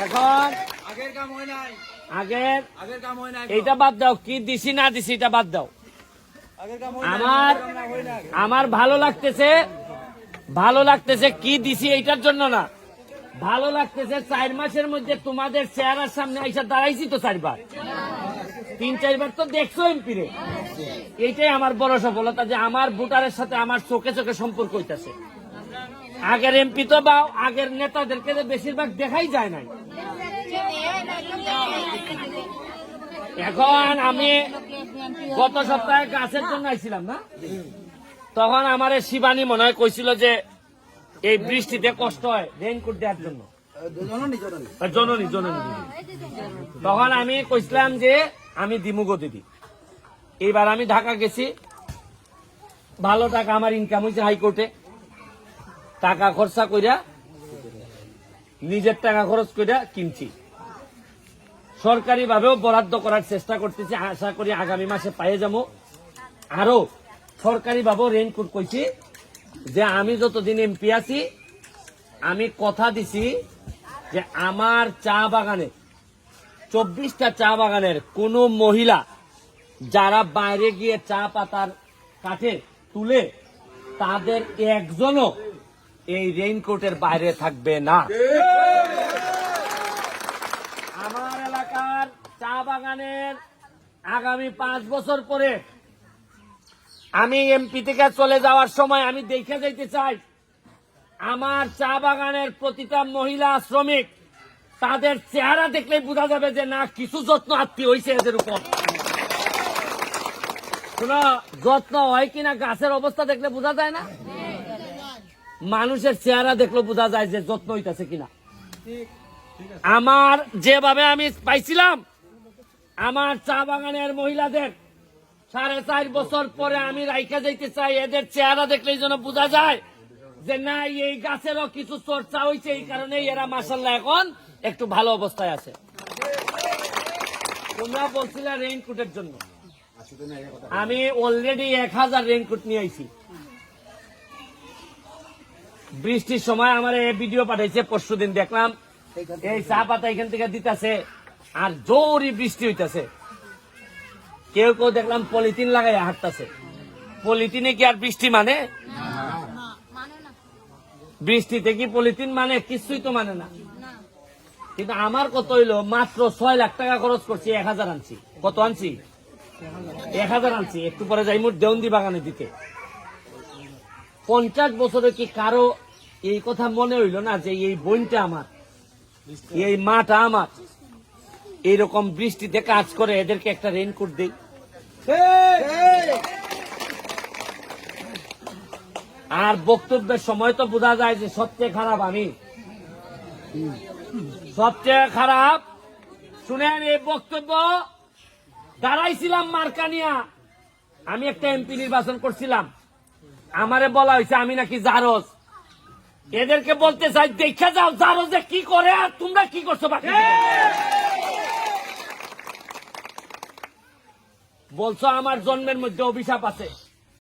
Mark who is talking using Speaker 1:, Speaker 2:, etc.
Speaker 1: এখন আগের এইটা বাদ দাও, কি দিছি না দিছি এটা বাদ দাও। আমার ভালো লাগতেছে কি দিছি এইটার জন্য না, ভালো লাগতেছে 4 মাসের মধ্যে তোমাদের চেহারার সামনে আইসা দাঁড়াইছি তো 4 বার, 3-4 বার তো দেখছো এমপি রে। এইটাই আমার বড় সফলতা যে আমার ভোটারের সাথে আমার চোখে চোখে সম্পর্ক হইতাছে। আগের এমপি তো বা আগের নেতাদেরকে বেশিরভাগ দেখাই যায় নাই। এখন আমি গত সপ্তাহে গাছের জন্য আইছিলাম না, তখন আমার শিবানী মনে হয় কইছিল যে এই বৃষ্টিতে কষ্ট হয় রেইনকোট দেওয়ার জন্য, জননী। তখন আমি কইছিলাম যে আমি দিমুগো দিদি। এইবার আমি ঢাকা গেছি, ভালো টাকা আমার ইনকাম হয়েছে হাইকোর্টে, টাকা খরচা কইরা নিজের টাকা খরচ কইরা কিনছি, সরকারি ভাবেও বরাদ্দ করার চেষ্টা করতেছি, আশা করি আগামী মাসে পেয়ে যাবো। আরো সরকারি ভাবেও রেইনকোট কইছি যে আমি যতদিন এমপি আছি আমি কথা দিছি যে আমার চা বাগানে 24টা চা বাগানের কোন মহিলা যারা বাইরে গিয়ে চা পাতার কাঠে তুলে তাদের একজনও এই রেইনকোটের বাইরে থাকবে না। আমার এলাকার চা বাগানের আগামী 5 বছর পরে আমি এমপি থেকে চলে যাওয়ার সময় আমি দেখে যাইতে চাই আমার চা বাগানের প্রতিটা মহিলা শ্রমিক তাদের চেহারা দেখলেই বোঝা যাবে যে না কিছু যত্ন আত্মীয় হয়েছে এদের উপর। শোনো, যত্ন হয় কিনা গাছের অবস্থা দেখলে বোঝা যায় না, মানুষের চেহারা দেখলে বোঝা যায় যে যত্ন হইতেছে কিনা। আমার যেভাবে আমি পাইছিলাম আমার চা বাগানের মহিলাদের 4.5 বছর পরে আমি রাইখা যাইতে চাই, এদের চেহারা দেখলেই যেন বোঝা যায় যে না এই গাছেরও কিছু চর্চা হয়েছে, এই কারণে এরা মাশাআল্লাহ এখন একটু ভালো অবস্থায় আছে। তোমরা বলছিলে রেইনকোটের জন্য, আমি অলরেডি 1000 রেইনকোট নিয়ে আইছি। বৃষ্টির সময় আমার এই ভিডিও পাঠাইছে, পরশুদিন দেখলাম এই চা পাতা এখান থেকে দিতেছে আর জোরই বৃষ্টি হইতেছে, কেউ কেউ দেখলাম পলিথিন লাগাই হাঁটতেছে। পলিথিনে কি আর বৃষ্টি মানে? বৃষ্টিতে কি পলিথিন মানে? কিছুই তো মানে না। কিন্তু আমার কত হইলো, মাত্র 6 লাখ টাকা খরচ করছি, 1000 আনছি। কত আনছি? 1000 আনছি। একটু পরে যাই মোট দেওন্দি বাগানে দিতে। 50 বছরে কি কারো এই কথা মনে হইল না যে এই বোনটা আমার, এই মাটা আমার এইরকম বৃষ্টিতে কাজ করে, এদেরকে একটা রেইনকোট দেই? আর বক্তব্যের সময় তো বোঝা যায় যে সবচেয়ে খারাপ আমি, সবচেয়ে খারাপ। শুনেন, এই বক্তব্য দাঁড়াইছিলাম মার্কানিয়া, আমি একটা এমপি নির্বাচন করছিলাম, আমারে বলা হয়েছে আমি নাকি জারজ। এদেরকে বলতে চাই দেখা যাও জারজে কি করে আর তোমরা কি করছো বাকি। বলছো আমার জন্মের মধ্যে অভিশাপ আছে,